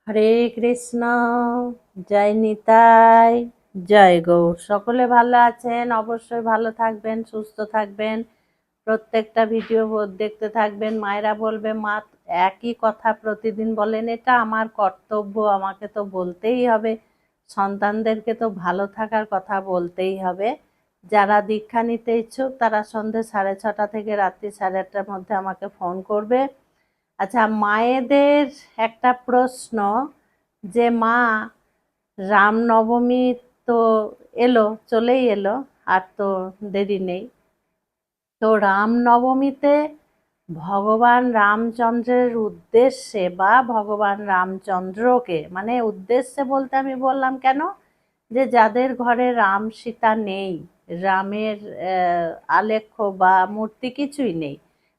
হরে কৃষ্ণ। জয় নিতাই। জয় গৌর। সকলে ভালো আছেন? অবশ্যই ভালো থাকবেন, সুস্থ থাকবেন, প্রত্যেকটা ভিডিও দেখতে থাকবেন। মায়েরা বলবে মা একই কথা প্রতিদিন বলেন, এটা আমার কর্তব্য, আমাকে তো বলতেই হবে, সন্তানদেরকে তো ভালো থাকার কথা বলতেই হবে। যারা দীক্ষা নিতে ইচ্ছুক তারা সন্ধ্যে 6:30 থেকে রাত্রি 8:30টার মধ্যে আমাকে ফোন করবে। আচ্ছা, মায়েদের একটা প্রশ্ন যে মা, রামনবমী তো এলো, চলেই এলো, আর তো দেরি নেই। তো রামনবমীতে ভগবান রামচন্দ্রের উদ্দেশ্যে বা ভগবান রামচন্দ্রকে, মানে উদ্দেশ্যে বলতে আমি বললাম কেন, যে যাদের ঘরে রাম সীতা নেই, রামের আলেখ্য বা মূর্তি কিছুই নেই,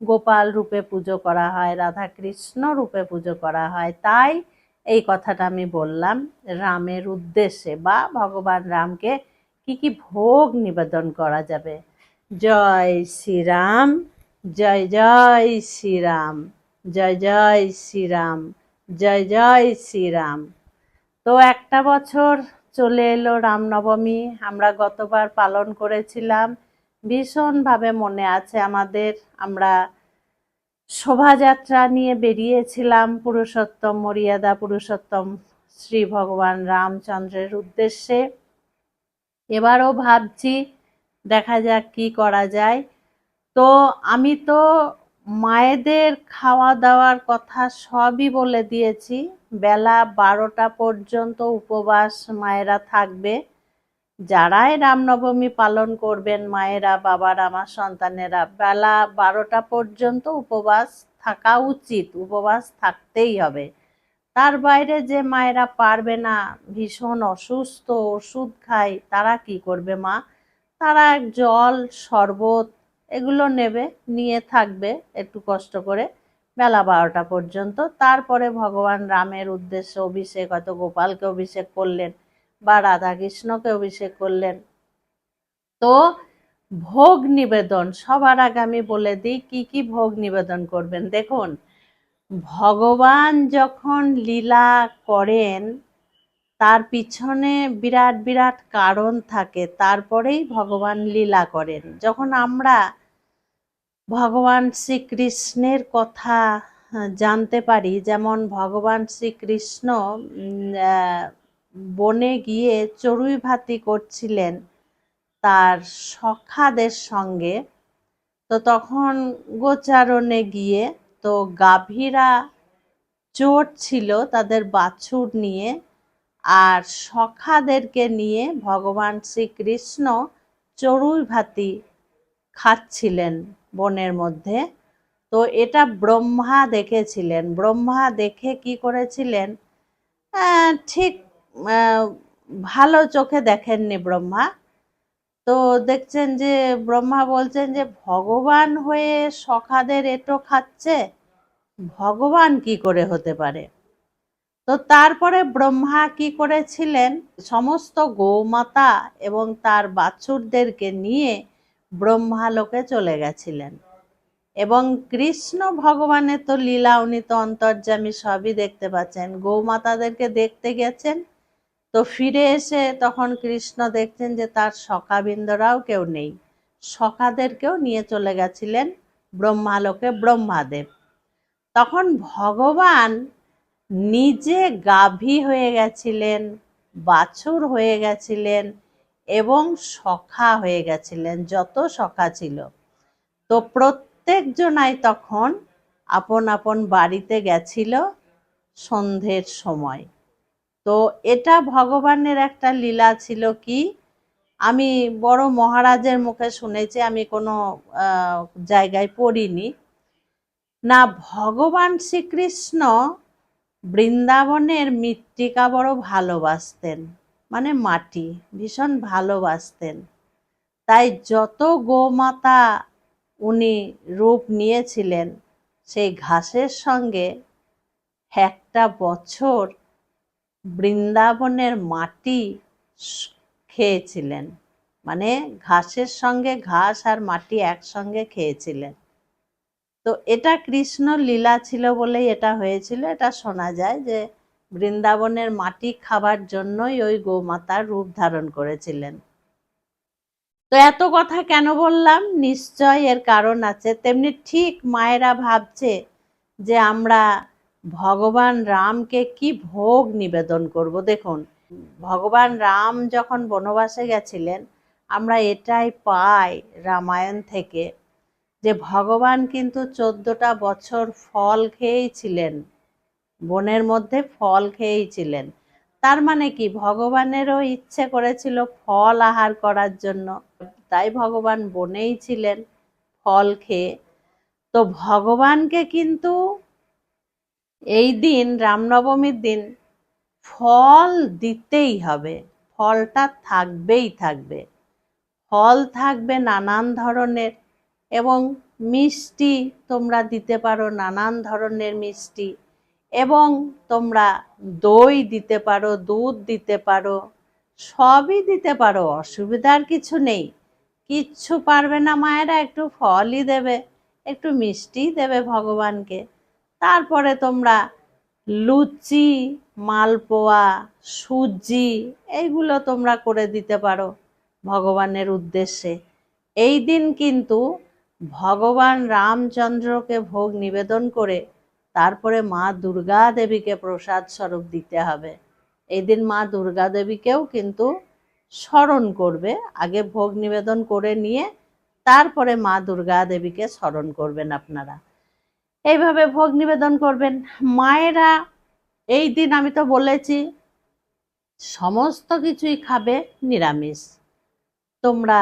গোপাল রূপে পুজো করা হয়, রাধা কৃষ্ণ রূপে পুজো করা হয়, তাই এই কথাটা আমি বললাম। রামের উদ্দেশ্যে বা ভগবান রামকে কি কি ভোগ নিবেদন করা যাবে। জয় শ্রীরাম। জয় জয় শ্রীরাম। জয় জয় শ্রীরাম। জয় জয় শ্রীরাম। তো একটা বছর চলে এলো রামনবমী, আমরা গতবার পালন করেছিলাম, ভীষণভাবে মনে আছে আমাদের। আমরা শোভাযাত্রা নিয়ে বেরিয়েছিলাম পুরুষোত্তম, মর্যাদা পুরুষোত্তম শ্রী ভগবান রামচন্দ্রের উদ্দেশ্যে। এবারও ভাবছি দেখা যাক কি করা যায়। তো আমি তো মায়েদের খাওয়া দাওয়ার কথা সবই বলে দিয়েছি। বেলা 12টা পর্যন্ত উপবাস মায়েরা থাকবে। যারাই রামনবমী পালন করবেন মায়েরা, বাবারা, আমার সন্তানেরা, বেলা 12টা পর্যন্ত উপবাস থাকা উচিত, উপবাস থাকতেই হবে। তার বাইরে যে মায়েরা পারবে না, ভীষণ অসুস্থ, ওষুধ খায়, তারা কি করবে মা? তারা জল, শরবত এগুলো নেবে, নিয়ে থাকবে একটু কষ্ট করে বেলা 12টা পর্যন্ত। তারপরে ভগবান রামের উদ্দেশ্যে অভিষেক, হয়তো গোপালকে অভিষেক করলেন বা রাধা কৃষ্ণকে অভিষেক করলেন। তো ভোগ নিবেদন সবার আগে আমি বলে দিই কি কি ভোগ নিবেদন করবেন। দেখুন, ভগবান যখন লীলা করেন তার পিছনে বিরাট বিরাট কারণ থাকে, তারপরেই ভগবান লীলা করেন। যখন আমরা ভগবান শ্রীকৃষ্ণের কথা জানতে পারি, যেমন ভগবান শ্রীকৃষ্ণ বনে গিয়ে চড়ুই ভাতি করছিলেন তার সখাদের সঙ্গে, তো তখন গোচারণে গিয়ে তো গাভীরা চোর ছিল তাদের বাছুর নিয়ে, আর সখাদেরকে নিয়ে ভগবান শ্রীকৃষ্ণ চড়ুই ভাতি খাচ্ছিলেন বনের মধ্যে। তো এটা ব্রহ্মা দেখেছিলেন। ব্রহ্মা দেখে কি করেছিলেন, ঠিক ভালো চোখে দেখেননি ব্রহ্মা। তো দেখছেন যে ব্রহ্মা বলছেন যে ভগবান হয়ে সখাদের এঁটো খাচ্ছে, ভগবান কি করে হতে পারে। তো তারপরে ব্রহ্মা কি করেছিলেন, সমস্ত গৌমাতা এবং তার বাছুরদেরকে নিয়ে ব্রহ্মালোকে চলে গেছিলেন। এবং কৃষ্ণ ভগবানের তো লীলা, উনি তো অন্তর্যামী, সবই দেখতে পাচ্ছেন। গৌমাতাদেরকে দেখতে গেছেন, তো ফিরে এসে তখন কৃষ্ণ দেখছেন যে তার সখাবৃন্দরাও কেউ নেই, সখাদেরকেও নিয়ে চলে গেছিলেন ব্রহ্মালোকে ব্রহ্মাদেব। তখন ভগবান নিজে গাভী হয়ে গেছিলেন, বাছুর হয়ে গেছিলেন এবং সখা হয়ে গেছিলেন, যত সখা ছিল। তো প্রত্যেকজনাই তখন আপন আপন বাড়িতে গেছিল সন্ধ্যের সময়। তো এটা ভগবানের একটা লীলা ছিল। কি, আমি বড় মহারাজের মুখে শুনেছি, আমি কোনো জায়গায় পড়িনি। না, ভগবান শ্রীকৃষ্ণ বৃন্দাবনের মৃত্তিকা বড় ভালোবাসতেন, মানে মাটি ভীষণ ভালোবাসতেন। তাই যত গোমাতা উনি রূপ নিয়েছিলেন, সেই ঘাসের সঙ্গে একটা বছর বৃন্দাবনের মাটি খেয়েছিলেন, মানে ঘাসের সঙ্গে ঘাস আর মাটি একসঙ্গে খেয়েছিলেন। তো এটা কৃষ্ণ লীলা ছিল বলেই এটা হয়েছিল, এটা শোনা যায় যে বৃন্দাবনের মাটি খাবার জন্যই ওই গোমাতার রূপ ধারণ করেছিলেন। তো এত কথা কেন বললাম, নিশ্চয় এর কারণ আছে। তেমনি ঠিক মায়েরা ভাবছে যে আমরা ভগবান রামকে কি ভোগ নিবেদন করব। দেখুন, ভগবান রাম যখন বনবাসে গেছিলেন, আমরা এটাই পাই রামায়ণ থেকে যে ভগবান কিন্তু 14টা বছর ফল খেয়েই ছিলেন, বনের মধ্যে ফল খেয়েই ছিলেন। তার মানে কি, ভগবানেরও ইচ্ছে করেছিল ফল আহার করার জন্য, তাই ভগবান বনেই ছিলেন ফল খেয়ে। তো ভগবানকে কিন্তু এই দিন, রামনবমীর দিন, ফল দিতেই হবে, ফলটা থাকবেই থাকবে। ফল থাকবে নানান ধরনের, এবং মিষ্টি তোমরা দিতে পারো, নানান ধরনের মিষ্টি, এবং তোমরা দই দিতে পারো, দুধ দিতে পারো, সবই দিতে পারো, অসুবিধার কিছু নেই। কিচ্ছু পারবে না মায়েরা, একটু ফলই দেবে, একটু মিষ্টিই দেবে ভগবানকে। তারপরে তোমরা লুচি, মালপোয়া, সুজি এইগুলো তোমরা করে দিতে পারো ভগবানের উদ্দেশ্যে। এই দিন কিন্তু ভগবান রামচন্দ্রকে ভোগ নিবেদন করে তারপরে মা দুর্গা দেবীকে প্রসাদ স্বরূপ দিতে হবে। এই দিন মা দুর্গা দেবীকেও কিন্তু স্মরণ করবে, আগে ভোগ নিবেদন করে নিয়ে তারপরে মা দুর্গা দেবীকে স্মরণ করবেন আপনারা। এইভাবে ভোগ নিবেদন করবেন মায়েরা। এই দিন আমি তো বলেছি সমস্ত কিছুই খাবে নিরামিষ। তোমরা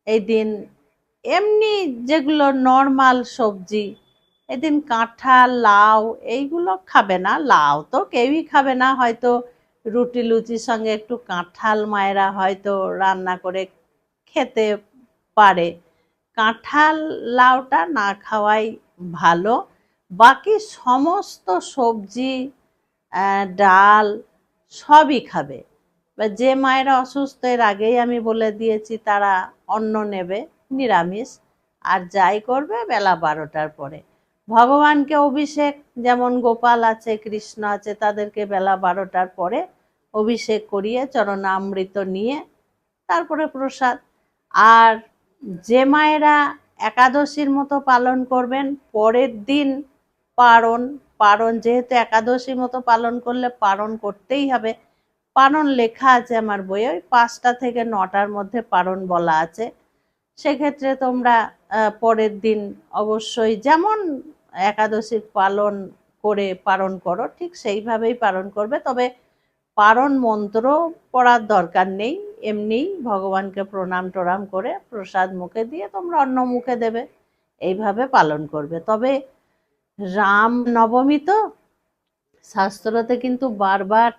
এই দিন এমনি যেগুলো নর্মাল সবজি, এদিন কাঁঠাল, লাউ এইগুলো খাবে না। লাউ তো কেউই খাবে না, হয়তো রুটি লুচির সঙ্গে একটু কাঁঠাল মায়েরা হয়তো রান্না করে খেতে পারে। কাঁঠাল লাউটা না খাওয়াই ভালো। বাকি সমস্ত সবজি, ডাল সবই খাবে। যে মায়েরা অসুস্থ, এর আগেই আমি বলে দিয়েছি, তারা অন্ন নেবে নিরামিষ, আর যাই করবে বেলা 12টার পরে। ভগবানকে অভিষেক, যেমন গোপাল আছে, কৃষ্ণ আছে, তাদেরকে বেলা 12টার পরে অভিষেক করিয়ে চরণামৃত নিয়ে তারপরে প্রসাদ। আর যে মায়েরা একাদশীর মতো পালন করবেন, পরের দিন পারণ, যেহেতু একাদশীর মতো পালন করলে পারণ করতেই হবে। পারণ লেখা আছে আমার বইয়ে, ওই 5টা থেকে 9টার মধ্যে পারণ বলা আছে। সেক্ষেত্রে তোমরা পরের দিন অবশ্যই যেমন একাদশীর পালন করে পারণ করো, ঠিক সেইভাবেই পালন করবে। তবে পারণ মন্ত্র পড়ার দরকার নেই, এমনি ভগবানকে প্রণাম টরাম করে প্রসাদ মুখে দিয়ে তোমরা অন্ন মুখে দেবে, এইভাবে পালন করবে। তবে রাম নবমী তো শাস্ত্রতে কিন্তু বারবার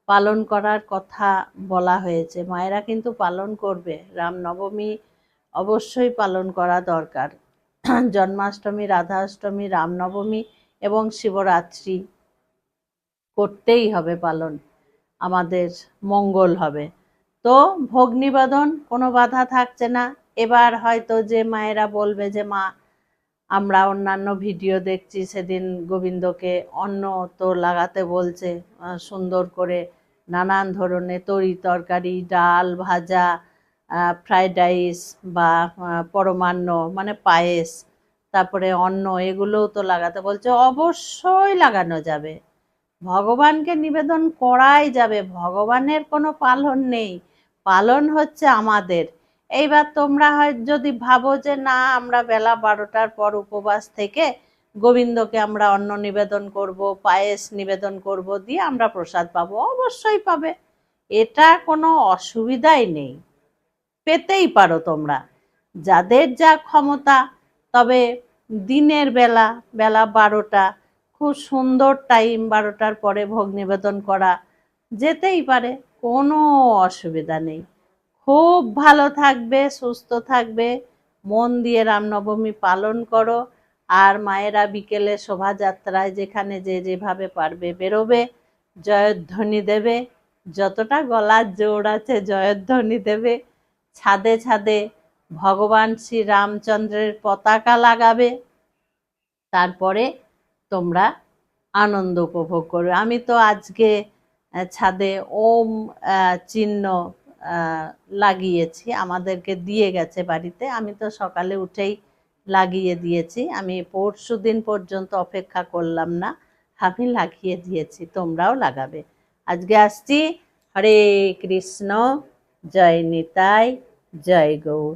পালন করার কথা বলা হয়েছে, মায়েরা কিন্তু পালন করবে। রামনবমী অবশ্যই পালন করা দরকার। জন্মাষ্টমী, রাধাষ্টমী, রামনবমী এবং শিবরাত্রি করতেই হবে পালন, আমাদের মঙ্গল হবে। তো ভোগ নিবেদন কোনো বাধা থাকছে না। এবার হয়তো যে মায়েরা বলবে যে মা, আমরা অন্যান্য ভিডিও দেখছি, সেদিন গোবিন্দকে অন্ন তো লাগাতে বলছে, সুন্দর করে নানান ধরনের তরি তরকারি, ডাল, ভাজা, ফ্রাইড রাইস বা পরমান্ন মানে পায়েস, তারপরে অন্ন, এগুলোও তো লাগাতে বলছে। অবশ্যই লাগানো যাবে, ভগবানকে নিবেদন করাই যাবে। ভগবানের কোনো পালন নেই, পালন হচ্ছে আমাদের। এইবার তোমরা হয় যদি ভাবো যে না, আমরা বেলা 12টার পর উপবাস থেকে গোবিন্দকে আমরা অন্ন নিবেদন করব, পায়েস নিবেদন করব, দিয়ে আমরা প্রসাদ পাবো, অবশ্যই পাবে, এটা কোনো অসুবিধাই নেই, পেতেই পারো তোমরা, যাদের যা ক্ষমতা। তবে দিনের বেলা, বেলা 12টা খুব সুন্দর টাইম, 12টার পরে ভোগ নিবেদন করা যেতেই পারে, কোনো অসুবিধা নেই। খুব ভালো থাকবে, সুস্থ থাকবে, মন দিয়ে রামনবমী পালন করো। আর মায়েরা বিকেলে শোভাযাত্রায় যেখানে যে যেভাবে পারবে বেরোবে, জয়ধ্বনি দেবে, যতটা গলার জোর আছে জয়ধ্বনি দেবে, ছাদে ছাদে ভগবান শ্রী রামচন্দ্রের পতাকা লাগাবে। তারপরে তোমরা আনন্দ উপভোগ করবে। আমি তো আজকে ছাদে ওম চিহ্ন লাগিয়েছি, আমাদেরকে দিয়ে গেছে বাড়িতে। আমি তো সকালে উঠেই লাগিয়ে দিয়েছি, আমি পরশু দিন পর্যন্ত অপেক্ষা করলাম না, আমি লাগিয়ে দিয়েছি, তোমরাও লাগাবে। আজকে আসছি। হরে কৃষ্ণ, জয় নিতাই, জয় গৌর।